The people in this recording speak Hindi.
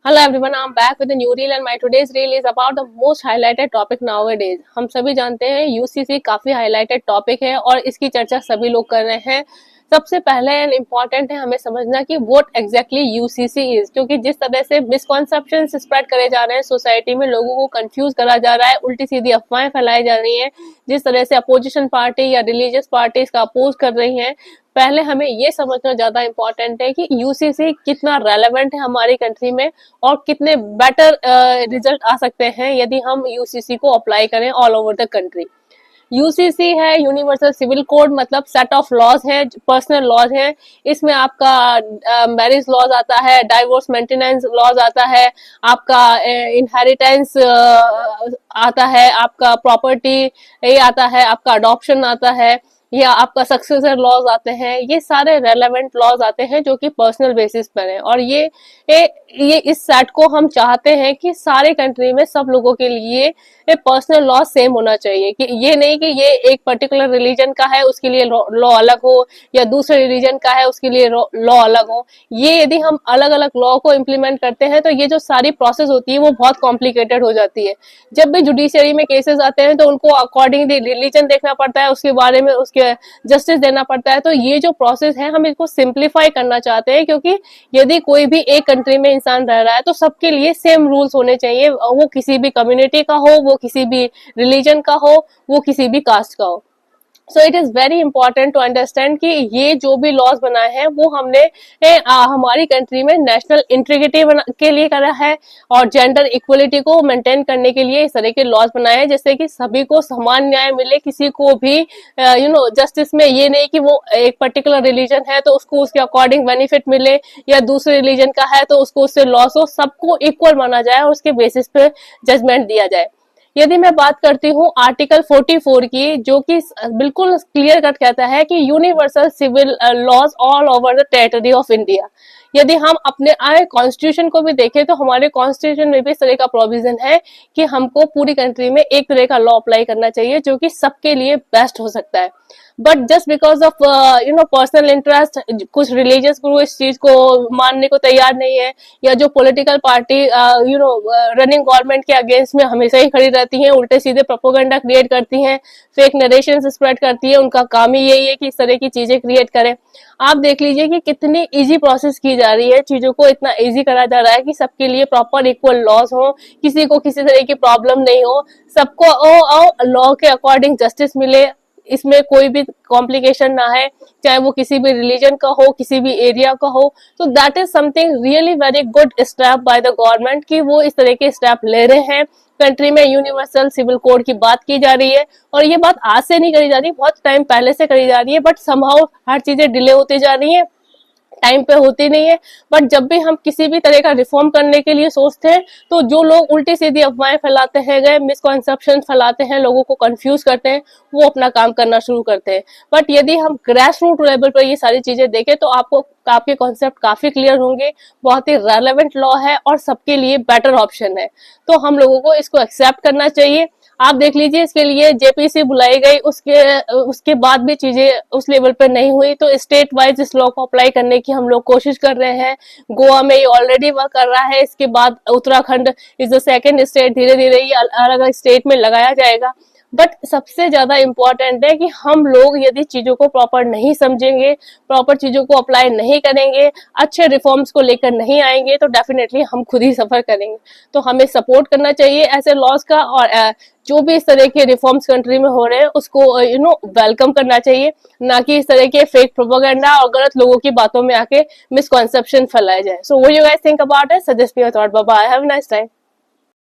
Hello everyone, I'm back with a new reel and my today's reel is about the most highlighted topic nowadays। हम सभी जानते हैं यूसीसी काफी हाईलाइटेड टॉपिक है और इसकी चर्चा सभी लोग कर रहे हैं। सबसे पहले एंड इम्पॉर्टेंट है हमें समझना कि व्हाट एग्जैक्टली यूसीसी इज, क्योंकि जिस तरह से मिसकॉन्सेप्शन स्प्रेड करे जा रहे हैं सोसाइटी में, लोगों को कंफ्यूज करा जा रहा है, उल्टी सीधी अफवाहें फैलाई जा रही हैं, जिस तरह से अपोजिशन पार्टी या रिलीजियस पार्टी इसका अपोज कर रही हैं, पहले हमें ये समझना ज्यादा इम्पोर्टेंट है कि यूसीसी कितना रेलेवेंट है हमारी कंट्री में और कितने बेटर रिजल्ट आ सकते हैं यदि हम यूसीसी को अप्लाई करें all over the country. UCC है यूनिवर्सल सिविल कोड, मतलब सेट ऑफ लॉज है, पर्सनल लॉज है। इसमें आपका मैरिज लॉज आता है, डाइवोर्स मेंटेनेंस लॉज आता है, आपका इनहेरिटेंस आता है, आपका प्रॉपर्टी ये आता है, आपका अडॉप्शन आता है, या आपका सक्सेसर लॉज आते हैं। ये सारे रेलेवेंट लॉज आते हैं जो कि पर्सनल बेसिस पर है और ये इस सेट को हम चाहते हैं कि सारे कंट्री में सब लोगों के लिए पर्सनल लॉ सेम होना चाहिए। कि ये नहीं कि ये एक पर्टिकुलर रिलीजन का है उसके लिए लॉ अलग हो या दूसरे रिलीजन का है उसके लिए लॉ अलग हो। ये यदि हम अलग अलग लॉ को इम्प्लीमेंट करते हैं तो ये जो सारी प्रोसेस होती है वो बहुत कॉम्प्लिकेटेड हो जाती है। जब भी जुडिशियरी में केसेस आते हैं तो उनको अकॉर्डिंगली रिलीजन देखना पड़ता है, उसके बारे में उसके जस्टिस देना पड़ता है। तो ये जो प्रोसेस है हम इसको सिंप्लीफाई करना चाहते हैं, क्योंकि यदि कोई भी एक कंट्री में इंसान रह रहा है तो सबके लिए सेम रूल्स होने चाहिए, वो किसी भी कम्युनिटी का हो, वो किसी भी रिलीजन का हो, वो किसी भी कास्ट का हो। So it is very important to understand कि ये जो भी लॉज बनाए हैं वो हमने हमारी कंट्री में नेशनल इंटीग्रिटी के लिए करा है और जेंडर इक्वलिटी को मेंटेन करने के लिए इस तरह के लॉज बनाए हैं, जिससे कि सभी को समान न्याय मिले। किसी को भी जस्टिस में ये नहीं कि वो एक पर्टिकुलर रिलीजन है तो उसको उसके अकॉर्डिंग बेनिफिट मिले या दूसरे रिलीजन का है तो उसको उससे लॉस हो, सबको इक्वल माना जाए और उसके बेसिस पे जजमेंट दिया जाए। यदि मैं बात करती हूँ आर्टिकल 44 की, जो कि बिल्कुल क्लियर कट कहता है कि universal civil laws all over the territory of India. यदि हम अपने कॉन्स्टिट्यूशन को भी देखें तो हमारे कॉन्स्टिट्यूशन में भी इस तरह का प्रोविजन है कि हमको पूरी कंट्री में एक तरह का लॉ अप्लाई करना चाहिए जो कि सबके लिए बेस्ट हो सकता है। But just because of personal interest, कुछ रिलीजियस ग्रुप इस चीज को मानने को तैयार नहीं है, या जो पॉलिटिकल पार्टी रनिंग गवर्नमेंट के अगेंस्ट में हमेशा ही खड़ी रहती हैं, उल्टे सीधे प्रोपोगंडा क्रिएट करती हैं, फेक नरेशन स्प्रेड करती है, उनका काम ही यही है कि इस तरह की चीजें क्रिएट करें। आप देख लीजिए कि कितनी इजी प्रोसेस की जा रही है, चीजों को इतना इजी करा जा रहा है कि सबके लिए प्रॉपर इक्वल लॉज हो, किसी को किसी तरह की प्रॉब्लम नहीं हो, सबको लॉ के अकॉर्डिंग जस्टिस मिले, इसमें कोई भी कॉम्प्लिकेशन ना है, चाहे वो किसी भी रिलीजन का हो, किसी भी एरिया का हो। तो that is something really very good step by the government कि वो इस तरह के स्टेप ले रहे हैं। कंट्री में यूनिवर्सल सिविल कोड की बात की जा रही है और ये बात आज से नहीं करी जा रही, बहुत टाइम पहले से करी जा रही है, बट समहाउ हर चीजें डिले होती जा रही है, टाइम पे होती नहीं है। बट जब भी हम किसी भी तरह का रिफॉर्म करने के लिए सोचते हैं तो जो लोग उल्टी सीधी अफवाहें फैलाते हैं, मिसकॉन्सेप्शन फैलाते हैं, लोगों को कंफ्यूज करते हैं, वो अपना काम करना शुरू करते हैं। बट यदि हम ग्रास रूट लेवल पर ये सारी चीजें देखें तो आपके कॉन्सेप्ट काफी क्लियर होंगे, बहुत ही रेलेवेंट लॉ है और सबके लिए बेटर ऑप्शन है। तो हम लोगों को इसको एक्सेप्ट करना चाहिए। आप देख लीजिए, इसके लिए जेपीसी बुलाई गई, उसके बाद भी चीजें उस लेवल पर नहीं हुई, तो स्टेट वाइज इस लॉ को अप्लाई करने की हम लोग कोशिश कर रहे हैं। गोवा में ये ऑलरेडी वर्क कर रहा है, इसके बाद Uttarakhand is the second state, धीरे धीरे ये अलग अलग स्टेट में लगाया जाएगा। बट सबसे ज्यादा इम्पोर्टेंट है कि हम लोग यदि चीजों को प्रॉपर नहीं समझेंगे, प्रॉपर चीजों को अप्लाई नहीं करेंगे, अच्छे रिफॉर्म्स को लेकर नहीं आएंगे, तो डेफिनेटली हम खुद ही सफर करेंगे। तो हमें सपोर्ट करना चाहिए ऐसे लॉज का, और जो भी इस तरह के रिफॉर्म्स कंट्री में हो रहे हैं उसको वेलकम करना चाहिए, ना कि इस तरह के फेक प्रोपेगेंडा और गलत लोगों की बातों में आके मिसकॉन्सेप्शन फैलाए जाए। So what you guys think about it? Suggest me your thought. Bye bye, have a nice time.